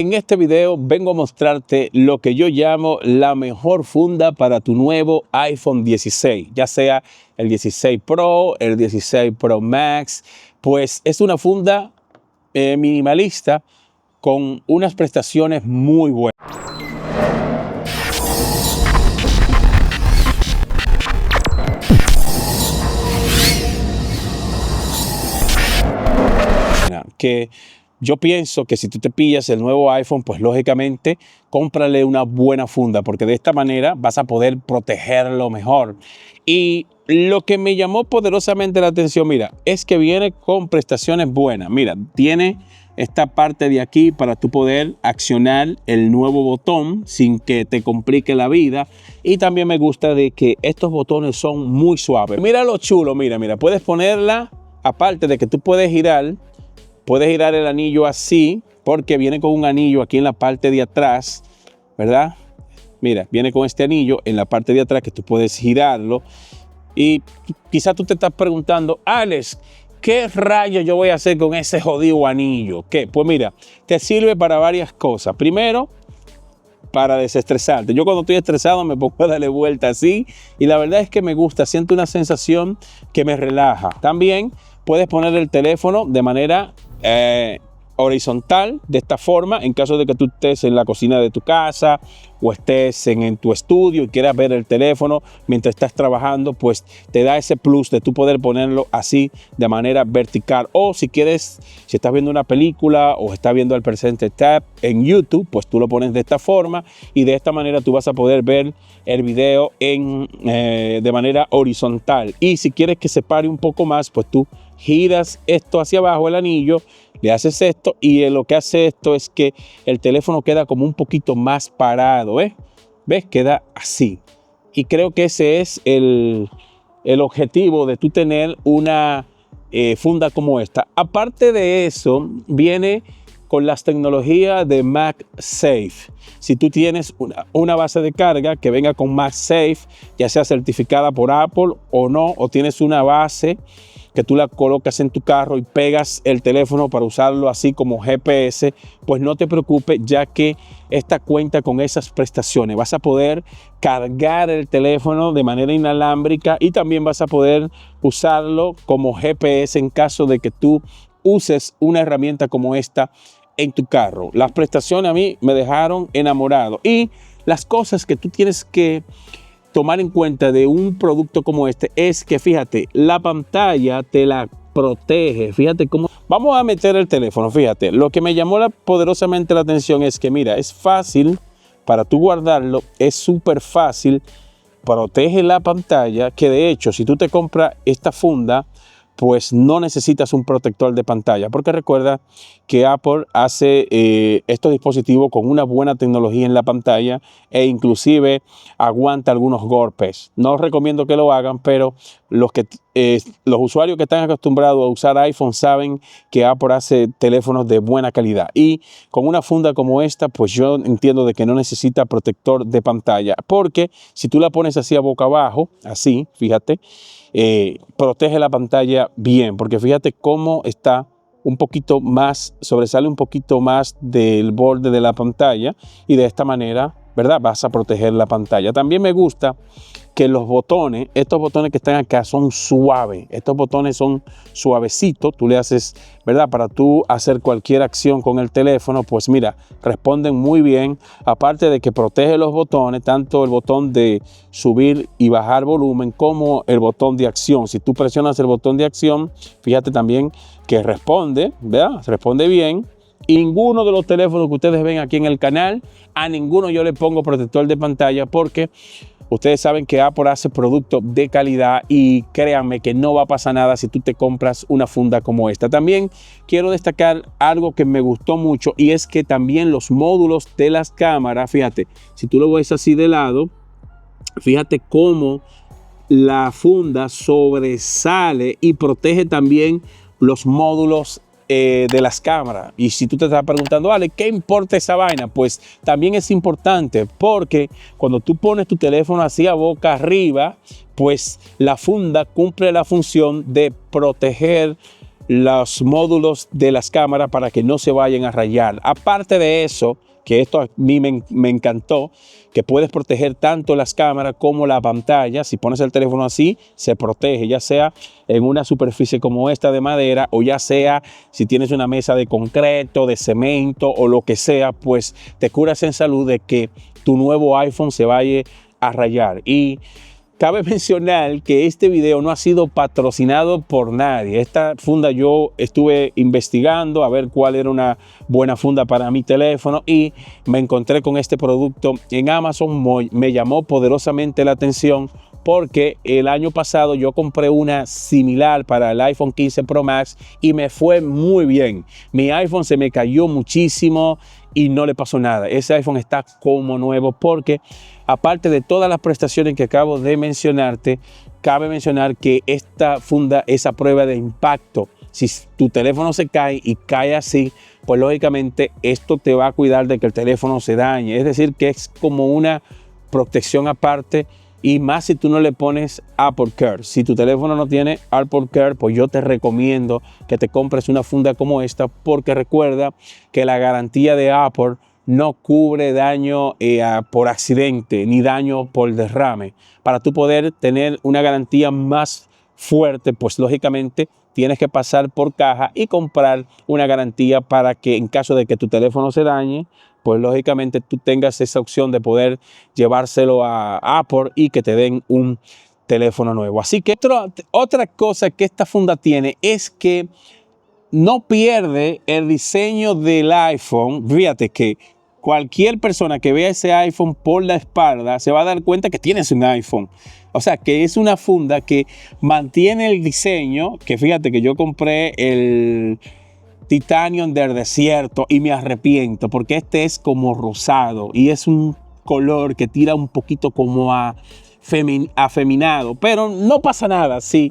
En este video vengo a mostrarte lo que yo llamo la mejor funda para tu nuevo iPhone 16, ya sea el 16 Pro, el 16 Pro Max, pues es una funda minimalista con unas prestaciones muy buenas. Que yo pienso que si tú te pillas el nuevo iPhone, pues lógicamente cómprale una buena funda, porque de esta manera vas a poder protegerlo mejor. Y lo que me llamó poderosamente la atención, mira, es que viene con prestaciones buenas. Mira, tiene esta parte de aquí para tú poder accionar el nuevo botón sin que te complique la vida. Y también me gusta de que estos botones son muy suaves. Mira lo chulo, mira, puedes ponerla, aparte de que tú puedes girar el anillo así, porque viene con un anillo aquí en la parte de atrás, ¿verdad? Mira, viene con este anillo en la parte de atrás que tú puedes girarlo. Y quizás tú te estás preguntando, Alex, ¿qué rayos yo voy a hacer con ese jodido anillo? ¿Qué? Pues mira, te sirve para varias cosas. Primero, para desestresarte. Yo cuando estoy estresado me pongo a darle vuelta así y la verdad es que me gusta, siento una sensación que me relaja. También puedes poner el teléfono de manera horizontal, de esta forma, en caso de que tú estés en la cocina de tu casa o estés en tu estudio y quieras ver el teléfono mientras estás trabajando, pues te da ese plus de tú poder ponerlo así de manera vertical. O si quieres, si estás viendo una película o estás viendo el presente tab en YouTube, pues tú lo pones de esta forma y de esta manera tú vas a poder ver el video de manera horizontal. Y si quieres que se pare un poco más, pues tú giras esto hacia abajo, el anillo, le haces esto y lo que hace esto es que el teléfono queda como un poquito más parado, ¿ves? Queda así. Y creo que ese es el objetivo de tú tener una funda como esta. Aparte de eso, viene con las tecnologías de MagSafe. Si tú tienes una base de carga que venga con MagSafe, ya sea certificada por Apple o no, o tienes una base que tú la colocas en tu carro y pegas el teléfono para usarlo así como GPS, pues no te preocupes, ya que esta cuenta con esas prestaciones. Vas a poder cargar el teléfono de manera inalámbrica y también vas a poder usarlo como GPS en caso de que tú uses una herramienta como esta en tu carro. Las prestaciones a mí me dejaron enamorado y las cosas que tú tienes que tomar en cuenta de un producto como este es que, fíjate, la pantalla te la protege. Fíjate cómo vamos a meter el teléfono. Fíjate, lo que me llamó poderosamente la atención es que, mira, es fácil para tú guardarlo, es súper fácil, protege la pantalla, que de hecho, si tú te compras esta funda, pues no necesitas un protector de pantalla, porque recuerda que Apple hace estos dispositivos con una buena tecnología en la pantalla e inclusive aguanta algunos golpes. No recomiendo que lo hagan, pero los usuarios que están acostumbrados a usar iPhone saben que Apple hace teléfonos de buena calidad. Y con una funda como esta, pues yo entiendo de que no necesita protector de pantalla, porque si tú la pones así a boca abajo, así, fíjate, protege la pantalla bien, porque fíjate cómo está un poquito más, sobresale un poquito más del borde de la pantalla y de esta manera, ¿verdad? Vas a proteger la pantalla. También me gusta que los botones, estos botones que están acá son suaves, estos botones son suavecitos, tú le haces, ¿verdad? Para tú hacer cualquier acción con el teléfono, pues mira, responden muy bien, aparte de que protege los botones, tanto el botón de subir y bajar volumen como el botón de acción. Si tú presionas el botón de acción, fíjate también que responde, ¿verdad? Responde bien. Y ninguno de los teléfonos que ustedes ven aquí en el canal, a ninguno yo le pongo protector de pantalla porque ustedes saben que Apple hace productos de calidad y créanme que no va a pasar nada si tú te compras una funda como esta. También quiero destacar algo que me gustó mucho y es que también los módulos de las cámaras, fíjate, si tú lo ves así de lado, fíjate cómo la funda sobresale y protege también los módulos de las cámaras. Y si tú te estás preguntando, Ale, ¿qué importa esa vaina? Pues también es importante porque cuando tú pones tu teléfono así a boca arriba, pues la funda cumple la función de proteger los módulos de las cámaras para que no se vayan a rayar. Aparte de eso, que esto a mí me encantó, que puedes proteger tanto las cámaras como la pantalla. Si pones el teléfono así, se protege, ya sea en una superficie como esta de madera, o ya sea si tienes una mesa de concreto, de cemento o lo que sea, pues te curas en salud de que tu nuevo iPhone se vaya a rayar. Y cabe mencionar que este video no ha sido patrocinado por nadie. Esta funda yo estuve investigando a ver cuál era una buena funda para mi teléfono y me encontré con este producto en Amazon. Me llamó poderosamente la atención porque el año pasado yo compré una similar para el iPhone 15 Pro Max y me fue muy bien. Mi iPhone se me cayó muchísimo y no le pasó nada. Ese iPhone está como nuevo porque aparte de todas las prestaciones que acabo de mencionarte, cabe mencionar que esta funda es a prueba de impacto. Si tu teléfono se cae y cae así, pues lógicamente esto te va a cuidar de que el teléfono se dañe. Es decir, que es como una protección aparte. Y más si tú no le pones Apple Care. Si tu teléfono no tiene Apple Care, pues yo te recomiendo que te compres una funda como esta, porque recuerda que la garantía de Apple no cubre daño por accidente ni daño por derrame. Para tú poder tener una garantía más fuerte, pues lógicamente tienes que pasar por caja y comprar una garantía para que en caso de que tu teléfono se dañe, pues lógicamente tú tengas esa opción de poder llevárselo a Apple y que te den un teléfono nuevo. Así que otra cosa que esta funda tiene es que no pierde el diseño del iPhone. Fíjate que cualquier persona que vea ese iPhone por la espalda se va a dar cuenta que tienes un iPhone. O sea, que es una funda que mantiene el diseño, que fíjate que yo compré el Titanium del desierto y me arrepiento porque este es como rosado y es un color que tira un poquito como afeminado, pero no pasa nada. Si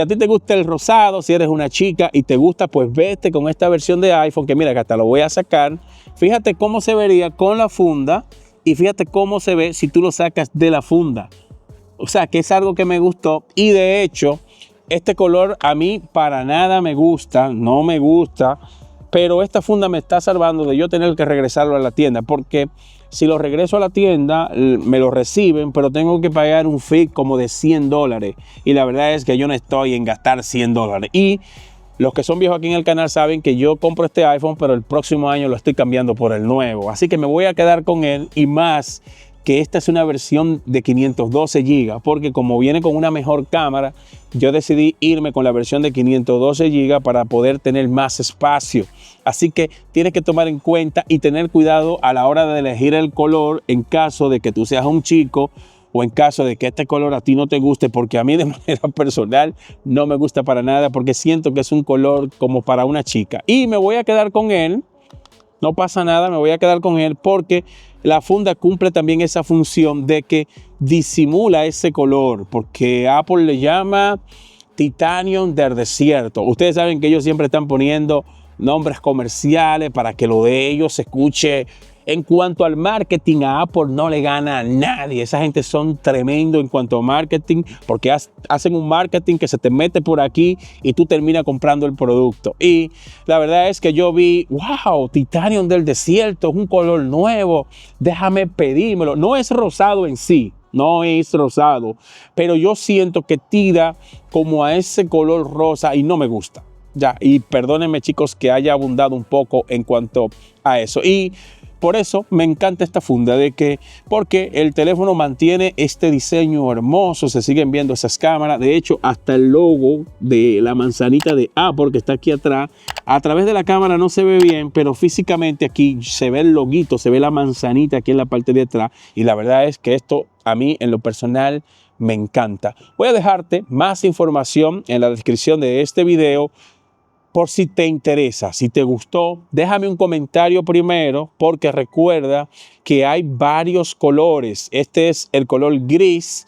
a ti te gusta el rosado, si eres una chica y te gusta, pues vete con esta versión de iPhone, que mira que hasta lo voy a sacar. Fíjate cómo se vería con la funda y fíjate cómo se ve si tú lo sacas de la funda. O sea, que es algo que me gustó y de hecho este color a mí para nada me gusta, no me gusta, pero esta funda me está salvando de yo tener que regresarlo a la tienda, porque si lo regreso a la tienda me lo reciben, pero tengo que pagar un fee como de $100 y la verdad es que yo no estoy en gastar $100. Y los que son viejos aquí en el canal saben que yo compro este iPhone, pero el próximo año lo estoy cambiando por el nuevo, así que me voy a quedar con él, y más que esta es una versión de 512 GB, porque como viene con una mejor cámara, yo decidí irme con la versión de 512 GB para poder tener más espacio. Así que tienes que tomar en cuenta y tener cuidado a la hora de elegir el color en caso de que tú seas un chico o en caso de que este color a ti no te guste, porque a mí de manera personal no me gusta para nada, porque siento que es un color como para una chica. Y me voy a quedar con él. No pasa nada, me voy a quedar con él porque la funda cumple también esa función de que disimula ese color, porque Apple le llama Titanium del desierto. Ustedes saben que ellos siempre están poniendo nombres comerciales para que lo de ellos se escuche. En cuanto al marketing, a Apple no le gana a nadie. Esa gente son tremendo en cuanto a marketing, porque hacen un marketing que se te mete por aquí y tú terminas comprando el producto. Y la verdad es que yo vi, wow, Titanium del desierto, es un color nuevo, déjame pedírmelo. No es rosado en sí, no es rosado, pero yo siento que tira como a ese color rosa y no me gusta. Ya, y perdónenme chicos que haya abundado un poco en cuanto a eso. Y por eso me encanta esta funda, porque el teléfono mantiene este diseño hermoso, se siguen viendo esas cámaras. De hecho, hasta el logo de la manzanita de Apple que está aquí atrás, a través de la cámara no se ve bien, pero físicamente aquí se ve el loguito, se ve la manzanita aquí en la parte de atrás. Y la verdad es que esto a mí en lo personal me encanta. Voy a dejarte más información en la descripción de este video, por si te interesa. Si te gustó, déjame un comentario primero, porque recuerda que hay varios colores. Este es el color gris,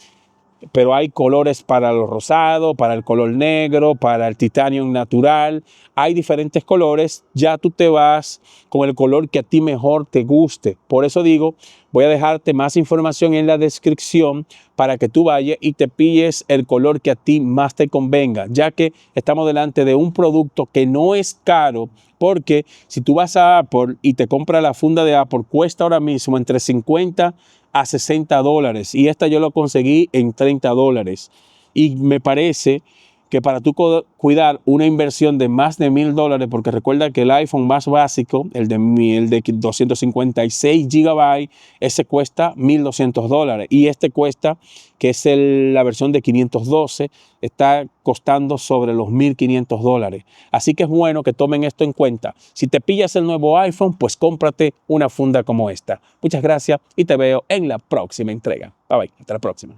pero hay colores para los rosados, para el color negro, para el titanium natural. Hay diferentes colores. Ya tú te vas con el color que a ti mejor te guste. Por eso digo, voy a dejarte más información en la descripción para que tú vayas y te pilles el color que a ti más te convenga, ya que estamos delante de un producto que no es caro, porque si tú vas a Apple y te compras la funda de Apple, cuesta ahora mismo entre 50 a 60 dólares y esta yo lo conseguí en 30 dólares y me parece que para tú cuidar una inversión de más de $1000, porque recuerda que el iPhone más básico, el de 256 GB, ese cuesta $1200 y este cuesta, que es la versión de 512, está costando sobre los $1500. Así que es bueno que tomen esto en cuenta. Si te pillas el nuevo iPhone, pues cómprate una funda como esta. Muchas gracias y te veo en la próxima entrega. Bye bye, hasta la próxima.